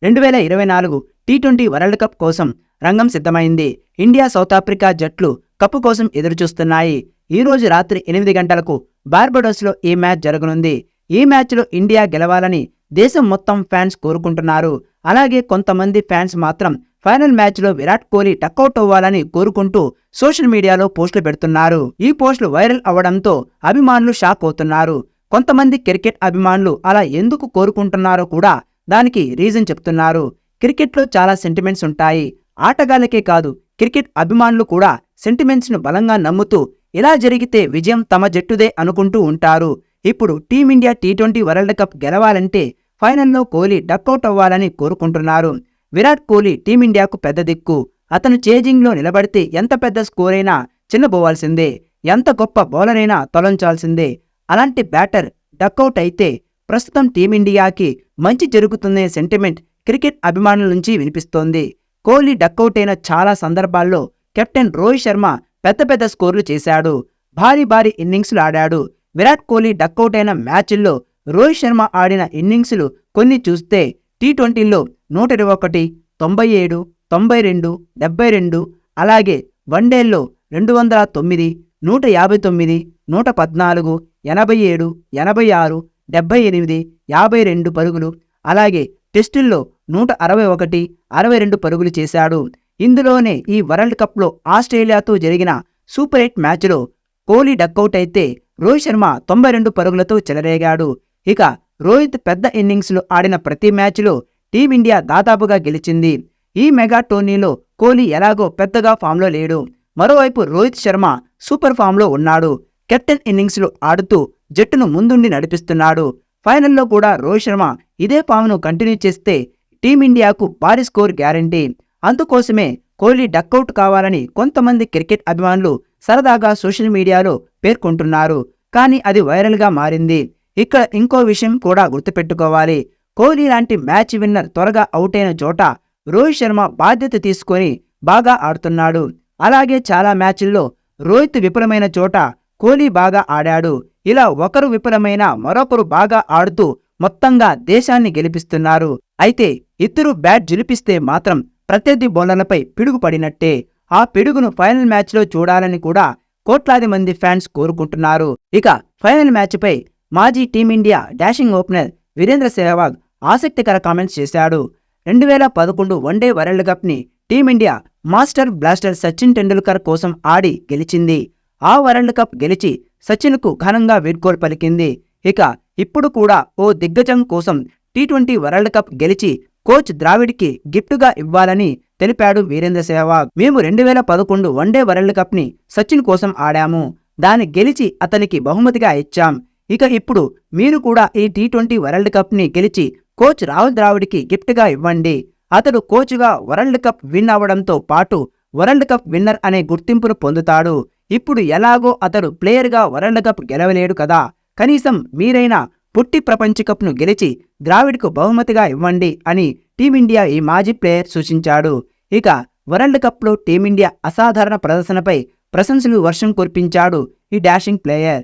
2024 T20 world cup కోసం రంగం సిద్ధమైంది. ఇండియా, సౌత్ ఆఫ్రికా జట్లు కప్పు కోసం ఎదురుచూస్తున్నాయి. ఈ రోజు రాత్రి 8 గంటలకు బార్బడోస్లో ఈ మ్యాచ్ జరగనుంది. ఈ మ్యాచ్లో ఇండియా గెలవాలని దేశం మొత్తం ఫ్యాన్స్ కోరుకుంటున్నారు. అలాగే కొంతమంది ఫ్యాన్స్ మాత్రం ఫైనల్ మ్యాచ్లో విరాట్ కోహ్లీ డకౌట్ అవ్వాలని కోరుకుంటూ సోషల్ మీడియాలో పోస్టులు పెడుతున్నారు. ఈ పోస్టులు వైరల్ అవ్వడంతో అభిమానులు షాక్ అవుతున్నారు. కొంతమంది క్రికెట్ అభిమానులు అలా ఎందుకు కోరుకుంటున్నారో కూడా దానికి రీజన్ చెప్తున్నారు. క్రికెట్లో చాలా సెంటిమెంట్స్ ఉంటాయి. ఆటగాళ్ళకే కాదు, క్రికెట్ అభిమానులు కూడా సెంటిమెంట్స్ను బలంగా నమ్ముతూ ఇలా జరిగితే విజయం తమ జట్టుదే అనుకుంటూ ఉంటారు. ఇప్పుడు టీమిండియా టీ20 వరల్డ్ కప్ గెలవాలంటే ఫైనల్లో కోహ్లీ డకౌట్ అవ్వాలని కోరుకుంటున్నారు. విరాట్ కోహ్లీ టీమిండియాకు పెద్ద దిక్కు. అతను చేజింగ్లో నిలబడితే ఎంత పెద్ద స్కోర్ అయినా చిన్నబోవాల్సిందే, ఎంత గొప్ప బౌలర్ అయినా తొలగించాల్సిందే. అలాంటి బ్యాటర్ డకౌట్ అయితే ప్రస్తుతం టీమిండియాకి మంచి జరుగుతుందనే సెంటిమెంట్ క్రికెట్ అభిమానుల నుంచి వినిపిస్తోంది. కోహ్లీ డకౌట్ అయిన చాలా సందర్భాల్లో కెప్టెన్ రోహిత్ శర్మ పెద్ద పెద్ద స్కోర్లు చేశాడు, భారీ ఇన్నింగ్స్లు ఆడాడు. విరాట్ కోహ్లీ డకౌట్ అయిన మ్యాచ్ల్లో రోహిత్ శర్మ ఆడిన ఇన్నింగ్స్లు కొన్ని చూస్తే టీ20లో 121, 97, 92, 72, అలాగే వన్డేల్లో 209, 159, 114, 87, 86, 78, 52 పరుగులు, అలాగే టెస్టుల్లో 161, 62 పరుగులు చేశాడు. ఇందులోనే ఈ వరల్డ్ కప్లో ఆస్ట్రేలియాతో జరిగిన సూపర్ 8 మ్యాచ్లో కోహ్లీ డకౌట్ అయితే రోహిత్ శర్మ 92 పరుగులతో చెలరేగాడు. ఇక రోహిత్ పెద్ద ఇన్నింగ్స్లు ఆడిన ప్రతి మ్యాచ్లో టీమిండియా దాదాపుగా గెలిచింది. ఈ మెగా టోర్నీలో కోహ్లీ ఎలాగో పెద్దగా ఫామ్లో లేడు. మరోవైపు రోహిత్ శర్మ సూపర్ ఫామ్లో ఉన్నాడు. కెప్టెన్ ఇన్నింగ్స్లు ఆడుతూ జట్టును ముందుండి నడిపిస్తున్నాడు. ఫైనల్లో కూడా రోహిత్ శర్మ ఇదే ఫామ్ను కంటిన్యూ చేస్తే టీమిండియాకు భారీ స్కోర్ గ్యారంటీ. అందుకోసమే కోహ్లీ డకౌట్ కావాలని కొంతమంది క్రికెట్ అభిమానులు సరదాగా సోషల్ మీడియాలో పేర్కొంటున్నారు. కానీ అది వైరల్గా మారింది. ఇక్కడ ఇంకో విషయం కూడా గుర్తుపెట్టుకోవాలి. కోహ్లీ లాంటి మ్యాచ్ విన్నర్ త్వరగా అవుట్ అయిన చోట రోహిత్ శర్మ బాధ్యత తీసుకొని బాగా ఆడుతున్నాడు. అలాగే చాలా మ్యాచ్ల్లో రోహిత్ విఫలమైన చోట కోహ్లీ బాగా ఆడాడు. ఇలా ఒకరు విఫలమైన మరొకరు బాగా ఆడుతూ మొత్తంగా దేశాన్ని గెలిపిస్తున్నారు. అయితే ఇద్దరు బ్యాట్ జిలిపిస్తే మాత్రం ప్రత్యర్థి బౌలర్లపై పిడుగు పడినట్టే. ఆ పిడుగును ఫైనల్ మ్యాచ్లో చూడాలని కూడా కోట్లాది మంది ఫ్యాన్స్ కోరుకుంటున్నారు. ఇక ఫైనల్ మ్యాచ్పై మాజీ team India dashing opener Virender Sehwag ఆసక్తికర కామెంట్స్ చేశాడు. 2011 వన్డే వరల్డ్ కప్ని team India master blaster Sachin Tendulkar కోసం ఆడి గెలిచింది. ఆ వరల్డ్ కప్ గెలిచి సచిన్కు ఘనంగా వీడ్కోలు పలికింది. ఇక ఇప్పుడు కూడా ఓ దిగ్గజం కోసం టీ20 వరల్డ్ కప్ గెలిచి కోచ్ ద్రావిడ్కి గిఫ్ట్గా ఇవ్వాలని తెలిపాడు వీరేంద్ర సెహ్వాగ్. మేము 2011 వన్డే వరల్డ్ కప్ని సచిన్ కోసం ఆడాము. దాన్ని గెలిచి అతనికి బహుమతిగా ఇచ్చాం. ఇక ఇప్పుడు మీరు కూడా ఈ టీ20 వరల్డ్ కప్ని గెలిచి కోచ్ రాహుల్ ద్రావిడ్కి గిఫ్ట్గా ఇవ్వండి. అతడు కోచ్గా వరల్డ్ కప్ విన్ అవ్వడంతో పాటు వరల్డ్ కప్ విన్నర్ అనే గుర్తింపును పొందుతాడు. ఇప్పుడు ఎలాగో అతడు ప్లేయర్గా వరల్డ్ కప్ గెలవలేడు కదా, కనీసం మీరైనా పుట్టి ప్రపంచ కప్ను గెలిచి ద్రావిడ్కు బహుమతిగా ఇవ్వండి అని టీమిండియా ఈ మాజీ ప్లేయర్ సూచించాడు. ఇక వరల్డ్ కప్లో టీమిండియా అసాధారణ ప్రదర్శనపై ప్రశంసలు వర్షం కురిపించాడు ఈ డాషింగ్ ప్లేయర్.